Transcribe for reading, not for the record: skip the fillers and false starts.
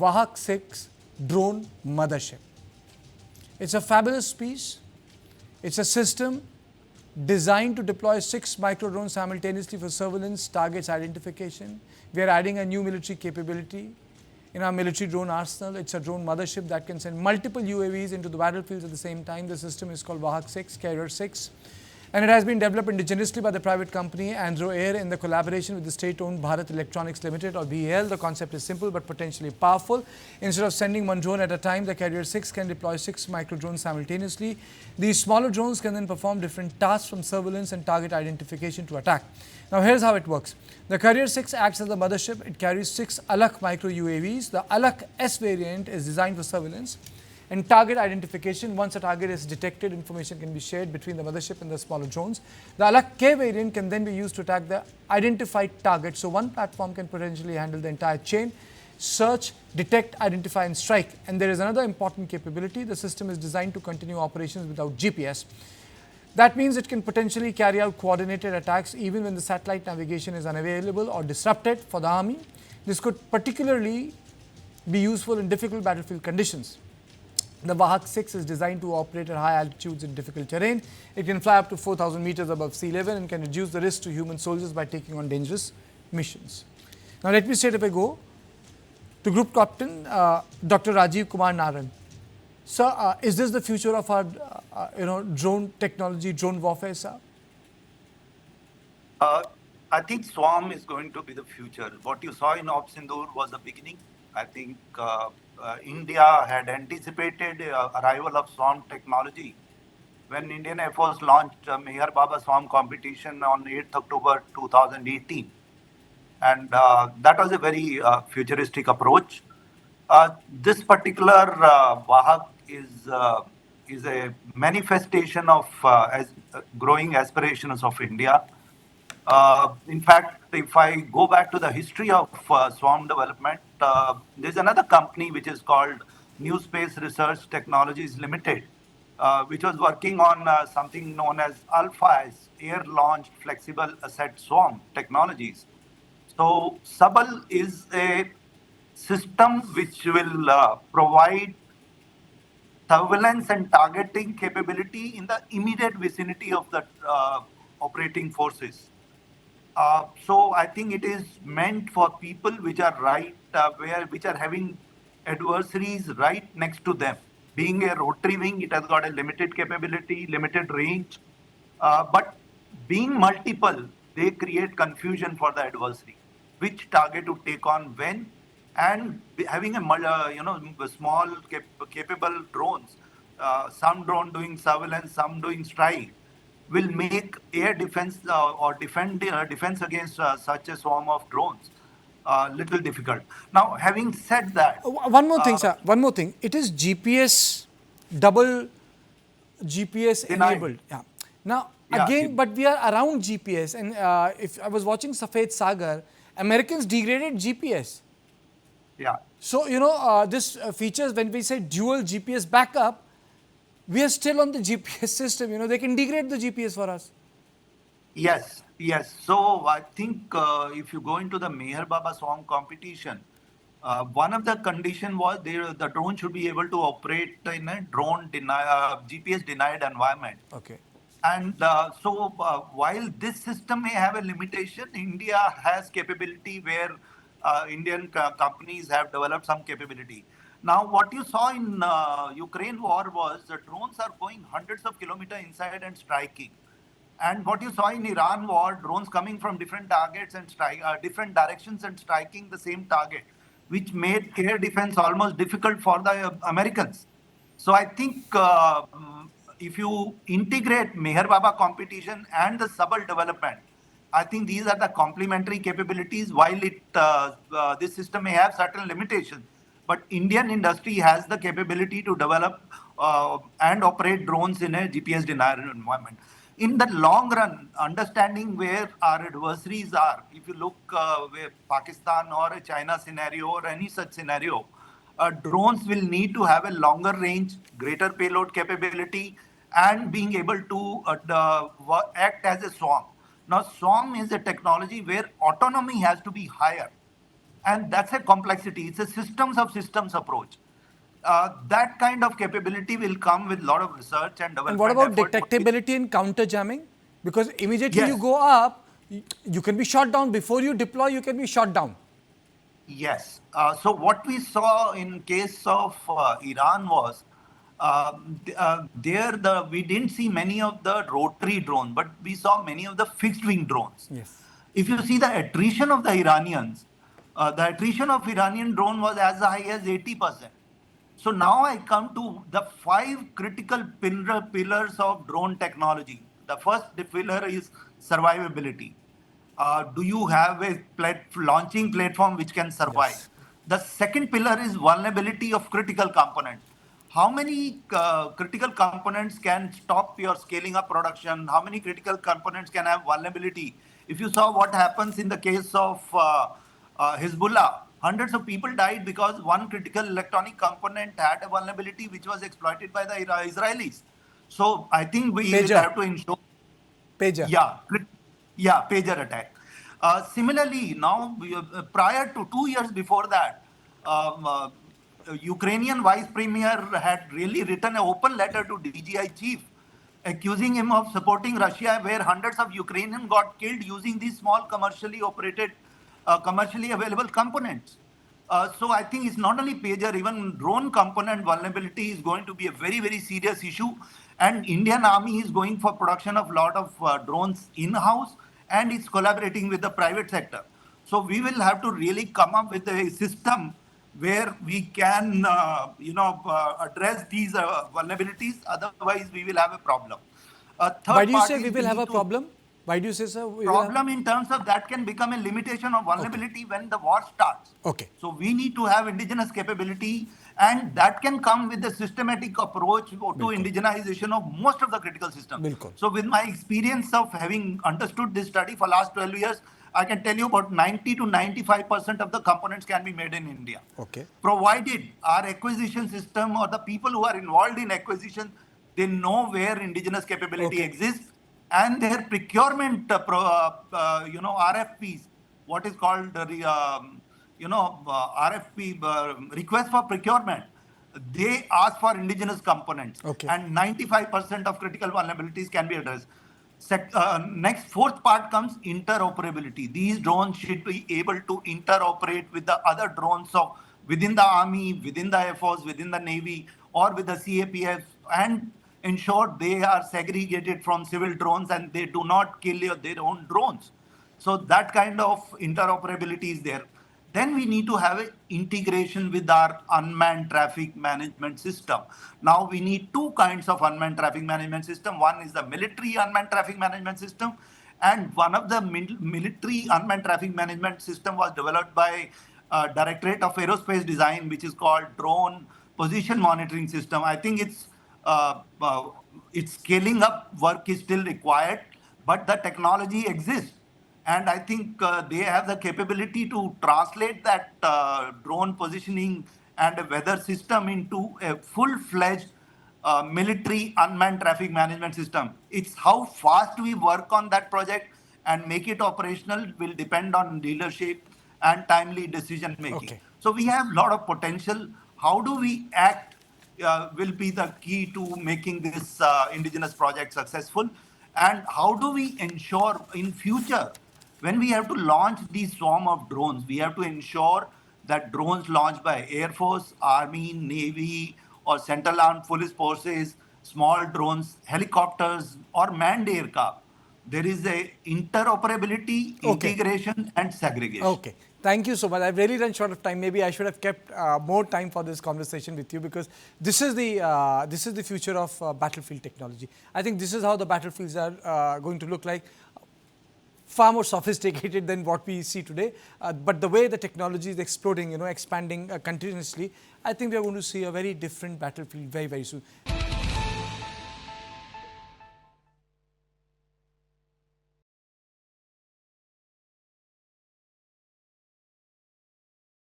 Vahak-6 drone mothership. It's a fabulous piece. It's a system designed to deploy 6 micro drones simultaneously for surveillance, targets identification. We are adding a new military capability in our military drone arsenal. It's a drone mothership that can send multiple UAVs into the battlefields at the same time. The system is called Vahak-6 Carrier-6. And it has been developed indigenously by the private company AndroAir in the collaboration with the state-owned Bharat Electronics Limited or BEL. The concept is simple but potentially powerful. Instead of sending one drone at a time, the Carrier-6 can deploy 6 micro drones simultaneously. These smaller drones can then perform different tasks from surveillance and target identification to attack. Now here's how it works. The Carrier-6 acts as the mothership. It carries 6 Alakh micro UAVs. The Alakh-S variant is designed for surveillance and target identification. Once a target is detected, information can be shared between the mothership and the smaller drones. The Alakh-K variant can then be used to attack the identified target. So one platform can potentially handle the entire chain: search, detect, identify and strike. And there is another important capability. The system is designed to continue operations without GPS. That means it can potentially carry out coordinated attacks even when the satellite navigation is unavailable or disrupted for the army. This could particularly be useful in difficult battlefield conditions. The Vahak-6 is designed to operate at high altitudes in difficult terrain. It can fly up to 4,000 meters above sea level and can reduce the risk to human soldiers by taking on dangerous missions. Now let me straight away go to Group Captain Dr. Rajiv Kumar Naran. Sir, is this the future of our drone technology, drone warfare, sir? I think Swarm is going to be the future. What you saw in Op Sindoor was the beginning. I think India had anticipated arrival of Swarm technology when Indian Air Force launched Meher Baba Swarm competition on 8th October 2018. And that was a very futuristic approach. This particular Vahak is a manifestation of growing aspirations of India. In fact, if I go back to the history of swarm development, there's another company which is called New Space Research Technologies Limited, which was working on something known as Alpha-S, air-launched flexible asset swarm technologies. So Sabal is a system which will provide surveillance and targeting capability in the immediate vicinity of the operating forces. So I think it is meant for people which are which are having adversaries right next to them. Being a rotary wing, it has got a limited capability, limited range, but being multiple, they create confusion for the adversary. Which target to take on when, and having a small capable drones, some drone doing surveillance, some doing strike, will make air defense or defense against such a swarm of drones little difficult. Now, having said that, one more thing, sir. One more thing. It is GPS, double GPS enabled. Yeah. Now, again, but we are around GPS, and if I was watching Safed Sagar, Americans degraded GPS. Yeah. So, this features, when we say dual GPS backup, we are still on the GPS system. They can degrade the GPS for us. Yes, yes. So I think if you go into the Meher Baba Swarm competition, one of the condition was the drone should be able to operate in a GPS denied environment. Okay. And so while this system may have a limitation, India has capability where Indian companies have developed some capability. Now, what you saw in Ukraine war was the drones are going hundreds of kilometers inside and striking. And what you saw in Iran war, drones coming from different targets and different directions and striking the same target, which made air defense almost difficult for the Americans. So I think if you integrate Meher Baba competition and the Sabal development, I think these are the complementary capabilities. While this system may have certain limitations, but Indian industry has the capability to develop and operate drones in a GPS denied environment. In the long run, understanding where our adversaries are, if you look where Pakistan or a China scenario or any such scenario, drones will need to have a longer range, greater payload capability, and being able to act as a swarm. Now, swarm is a technology where autonomy has to be higher. And that's a complexity. It's a systems of systems approach. That kind of capability will come with a lot of research and And what development about effort. detectability and counter jamming? Because immediately you Yes, go up, you can be shot down. Before you deploy, you can be shot down. yes. So what we saw in case of Iran was we didn't see many of the rotary drones, but we saw many of the fixed wing drones. Yes. If you see the attrition of the Iranians, the attrition of Iranian drone was as high as 80%. So now I come to the five critical pillars of drone technology. The first pillar is survivability. Do you have a launching platform which can survive? Yes. The second pillar is vulnerability of critical components. How many critical components can stop your scaling up production? How many critical components can have vulnerability? If you saw what happens in the case of Hezbollah, hundreds of people died because one critical electronic component had a vulnerability which was exploited by the Israelis. So I think we will Pager. have to ensure, Pager. yeah, yeah, pager attack. Similarly, now prior to 2 years before that, Ukrainian vice premier had really written an open letter to DGI chief, accusing him of supporting Russia, where hundreds of Ukrainians got killed using these small commercially operated, commercially available components. So I think it's not only pager, even drone component vulnerability is going to be a very, very serious issue. And Indian Army is going for production of lot of drones in-house, and it's collaborating with the private sector. So we will have to really come up with a system where we can, address these vulnerabilities. Otherwise, we will have a problem. Why Third do you part say is we we will have need a to problem? Why do you say, sir, we will have? problem in terms of that can become a limitation of Okay. vulnerability when the war starts. Okay. So we need to have indigenous capability, and that can come with a systematic approach to Bilkul. indigenization of most of the critical systems. Bilkul. So with my experience of having understood this study for last 12 years, I can tell you about 90 to 95% of the components can be made in India. Okay. Provided our acquisition system or the people who are involved in acquisition, they know where indigenous capability Okay. exists, and their procurement, RFPs, what is called RFP, request for procurement, they ask for indigenous components, Okay. and 95% of critical vulnerabilities can be addressed. Next, fourth part comes interoperability. These drones should be able to interoperate with the other drones of within the army, within the air force, within the navy, or with the CAPF, and ensure they are segregated from civil drones and they do not kill their own drones. So that kind of interoperability is there. Then we need to have an integration with our unmanned traffic management system. Now we need two kinds of unmanned traffic management system. One is the military unmanned traffic management system, and one of the military unmanned traffic management system was developed by Directorate of Aerospace Design, which is called Drone Position Monitoring System. I think its scaling up work is still required, but the technology exists. And I think they have the capability to translate that drone positioning and a weather system into a full-fledged military unmanned traffic management system. It's how fast we work on that project and make it operational will depend on leadership and timely decision making. Okay. So we have a lot of potential. How do we act will be the key to making this indigenous project successful. And how do we ensure in future, when we have to launch these swarm of drones, we have to ensure that drones launched by Air Force, Army, Navy, or Central Armed Police Forces, small drones, helicopters, or manned aircraft, there is a interoperability, Okay. integration, and segregation. Okay. Thank you so much. I've really run short of time. Maybe I should have kept more time for this conversation with you, because this is the future of battlefield technology. I think this is how the battlefields are going to look like. Far more sophisticated than what we see today. But the way the technology is exploding, expanding continuously, I think we are going to see a very different battlefield very, very soon.